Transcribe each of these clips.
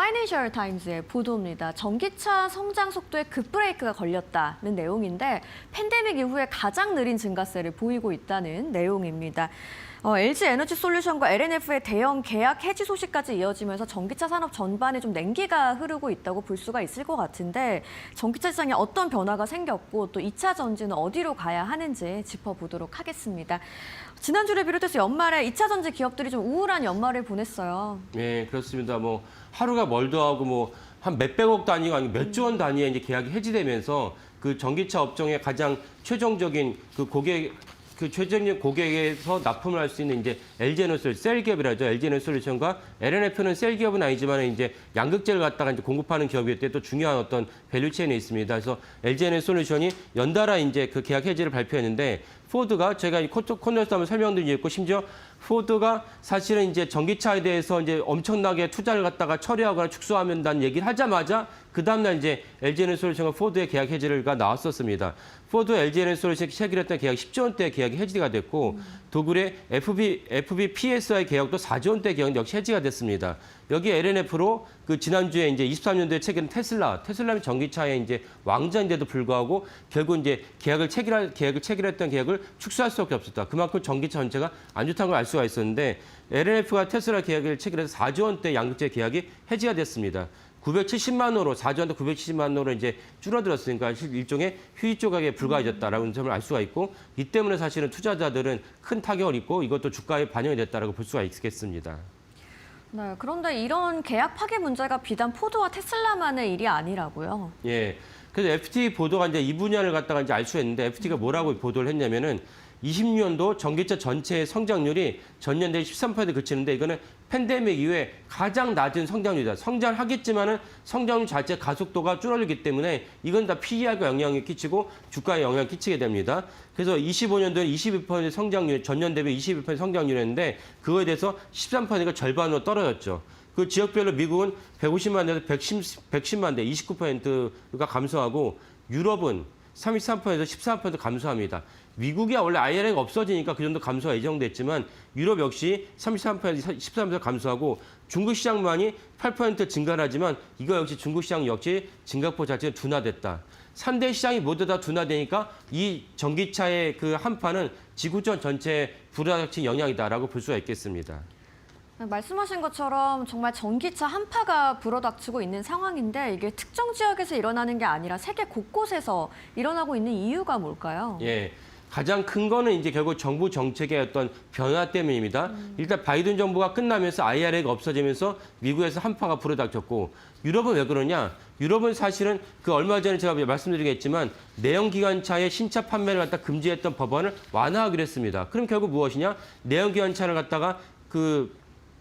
파이낸셜 타임즈의 보도입니다. 전기차 성장 속도에 급브레이크가 걸렸다는 내용인데 팬데믹 이후에 가장 느린 증가세를 보이고 있다는 내용입니다. LG 에너지 솔루션과 LNF의 대형 계약 해지 소식까지 이어지면서 전기차 산업 전반에 좀 냉기가 흐르고 있다고 볼 수가 있을 것 같은데 전기차 시장에 어떤 변화가 생겼고 또 2차 전지는 어디로 가야 하는지 짚어보도록 하겠습니다. 지난주를 비롯해서 연말에 2차 전지 기업들이 좀 우울한 연말을 보냈어요. 네, 그렇습니다. 뭐 하루가 멀도 하고 뭐 한 몇백억 단위가 아니고 몇 조 원 단위의 이제 계약이 해지되면서 그 전기차 업종의 가장 최종적인 최종적인 고객에서 납품을 할 수 있는 이제 LG 에너솔 셀 기업이라죠. LG 에너솔루션과 LNF는 셀 기업은 아니지만 이제 양극재를 갖다가 이제 공급하는 기업이기 때문에 또 중요한 어떤 밸류체인에 있습니다. 그래서 LG 에너솔루션이 연달아 이제 그 계약 해지를 발표했는데 포드가 제가 코너에서 한번 설명드리고 심지어 포드가 사실은 이제 전기차에 대해서 이제 엄청나게 투자를 갖다가 처리하거나 축소하면다는 얘기를 하자마자 그 다음날 이제 LG 에너솔루션과 포드의 계약 해지가 나왔었습니다. 포드 LG 에너솔루션이 체결했던 계약 10조 원대 계약이 해지가 됐고 도굴의 FBPS와의 계약도 4조 원대 계약 역시 해지가 됐습니다. 여기 LNF로 그 지난주에 이제 23년도에 체결한 테슬라는 전기차의 이제 왕자인데도 불구하고 결국 이제 계약을 체결했던 계약을 축소할 수밖에 없었다. 그만큼 전기차 전체가 안 좋다는 걸 알 수가 있었는데 LNF가 테슬라 계약을 체결해서 4조 원대 양극재 계약이 해지가 됐습니다. 970만 원으로 4조 원대 970만 원으로 이제 줄어들었으니까 일종의 휴지 조각에 불과해졌다라는 점을 알 수가 있고 이 때문에 사실은 투자자들은 큰 타격을 입고 이것도 주가에 반영이 됐다라고 볼 수가 있겠습니다. 네, 그런데 이런 계약 파기 문제가 비단 포드와 테슬라만의 일이 아니라고요. 예. 그래서 FT 보도가 이제 이 분야를 갖다가 이제 알 수 있는데 FT가 뭐라고 보도를 했냐면은 20년도 전기차 전체의 성장률이 전년 대비 13%에 그치는데 이거는 팬데믹 이후에 가장 낮은 성장률이다. 성장하겠지만은 성장률 자체 가속도가 줄어들기 때문에 이건 다 PER과 영향을 끼치고 주가에 영향을 끼치게 됩니다. 그래서 25년도에 22% 성장률, 전년 대비 22% 성장률이었는데 그거에 대해서 13%가 절반으로 떨어졌죠. 그 지역별로 미국은 150만 대에서 110만 대, 29%가 감소하고 유럽은 33%에서 14% 감소합니다. 미국이 원래 IRA가 없어지니까 그 정도 감소가 예정됐지만 유럽 역시 33%에서 13% 감소하고 중국 시장만이 8% 증가를 하지만 이거 역시 중국 시장 역시 증가폭 자체가 둔화됐다. 3대 시장이 모두 다 둔화되니까 이 전기차의 그 한파는 지구촌 전체에 불확실한 영향이다라고 볼 수가 있겠습니다. 말씀하신 것처럼 정말 전기차 한파가 불어닥치고 있는 상황인데 이게 특정 지역에서 일어나는 게 아니라 세계 곳곳에서 일어나고 있는 이유가 뭘까요? 예. 가장 큰 거는 이제 결국 정부 정책의 어떤 변화 때문입니다. 일단 바이든 정부가 끝나면서 IRA가 없어지면서 미국에서 한파가 불어닥쳤고 유럽은 왜 그러냐? 유럽은 사실은 그 얼마 전에 제가 말씀드리겠지만 내연기관차의 신차 판매를 갖다 금지했던 법안을 완화하기로 했습니다. 그럼 결국 무엇이냐? 내연기관차를 갖다가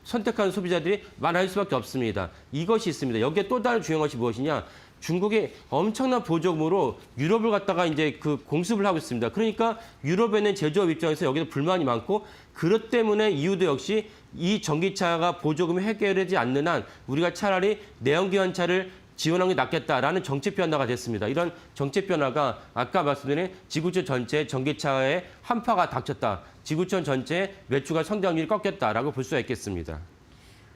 선택하는 소비자들이 많아질 수밖에 없습니다. 이것이 있습니다. 여기에 또 다른 중요한 것이 무엇이냐? 중국이 엄청난 보조금으로 유럽을 갖다가 이제 공습을 하고 있습니다. 그러니까 유럽에 있는 제조업 입장에서 여기서 불만이 많고 그것 때문에 이유도 역시 이 전기차가 보조금이 해결되지 않는 한 우리가 차라리 내연기관차를 지원하는 게 낫겠다라는 정책 변화가 됐습니다. 이런 정책 변화가 아까 말씀드린 지구촌 전체에 전기차의 한파가 닥쳤다. 지구촌 전체의 매출과 성장률이 꺾였다라고 볼 수가 있겠습니다.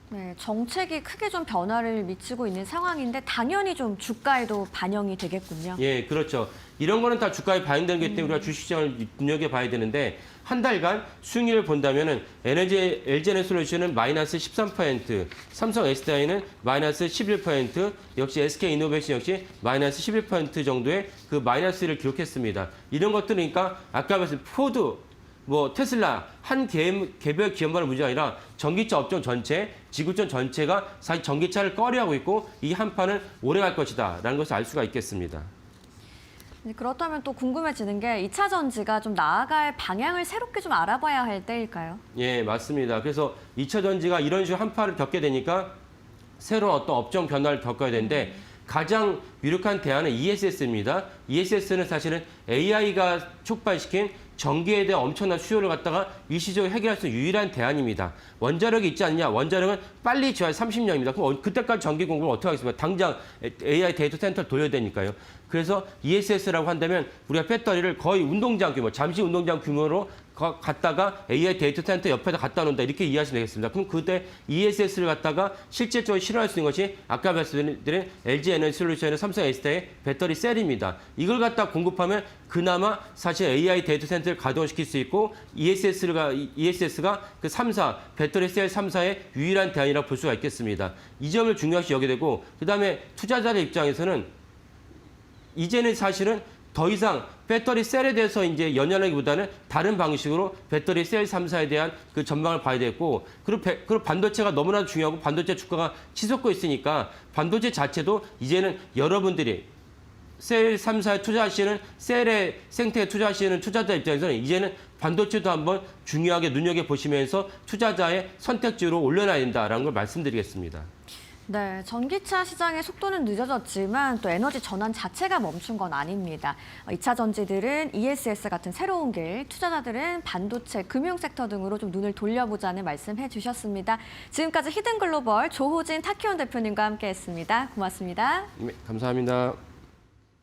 네, 정책이 크게 좀 변화를 미치고 있는 상황인데 당연히 좀 주가에도 반영이 되겠군요. 예, 그렇죠. 이런 거는 다 주가에 반영되는 게 때문에 우리가 주식시장을 눈여겨봐야 되는데 한 달간 수익률을 본다면은 LG 에너솔루션은 마이너스 13%, 삼성 SDI는 마이너스 11%, 역시 SK이노베이션 역시 마이너스 11% 정도의 그 마이너스를 기록했습니다. 이런 것들이니까 아까 말씀 포드, 테슬라 한 개별 기업만의 문제가 아니라 전기차 업종 전체, 지구촌 전체가 사실 전기차를 꺼려하고 있고 이 한파는 오래 갈 것이다라는 것을 알 수가 있겠습니다. 그렇다면 또 궁금해지는 게 2차 전지가 좀 나아갈 방향을 새롭게 좀 알아봐야 할 때일까요? 예, 맞습니다. 그래서 2차 전지가 이런 식으로 한파를 겪게 되니까 새로운 어떤 업종 변화를 겪어야 되는데 가장 유력한 대안은 ESS입니다. ESS는 사실은 AI가 촉발시킨 전기에 대한 엄청난 수요를 갖다가 일시적으로 해결할 수 있는 유일한 대안입니다. 원자력이 있지 않냐? 원자력은 빨리 지어야 30년입니다. 그럼 그때까지 전기 공급을 어떻게 하겠습니까? 당장 AI 데이터 센터를 돌려야 되니까요. 그래서 ESS라고 한다면 우리가 배터리를 거의 운동장 규모, 잠시 운동장 규모로 갖다가 AI 데이터 센터 옆에다 갖다 놓는다 이렇게 이해하시면 되겠습니다. 그럼 그때 ESS를 갖다가 실질적으로 실현할 수 있는 것이 아까 말씀드린 LG 에너지 솔루션의 삼성 S사의 배터리 셀입니다. 이걸 갖다 공급하면 그나마 사실 AI 데이터 센터를 가동시킬 수 있고 ESS가 그 3사 배터리 셀 3사의 유일한 대안이라고 볼 수가 있겠습니다. 이 점을 중요시 여기게 되고 그다음에 투자자들 입장에서는 이제는 사실은 더 이상 배터리 셀에 대해서 이제 연연하기보다는 다른 방식으로 배터리 셀 3사에 대한 그 전망을 봐야 되고 그리고 반도체가 너무나도 중요하고 반도체 주가가 치솟고 있으니까 반도체 자체도 이제는 여러분들이 셀 3사에 투자하시는 셀의 생태에 투자하시는 투자자 입장에서는 이제는 반도체도 한번 중요하게 눈여겨보시면서 투자자의 선택지로 올려놔야 된다라는 걸 말씀드리겠습니다. 네, 전기차 시장의 속도는 늦어졌지만 또 에너지 전환 자체가 멈춘 건 아닙니다. 2차 전지들은 ESS 같은 새로운 길, 투자자들은 반도체, 금융 섹터 등으로 좀 눈을 돌려보자는 말씀해 주셨습니다. 지금까지 히든글로벌 조호진 타키온 대표님과 함께했습니다. 고맙습니다. 네, 감사합니다.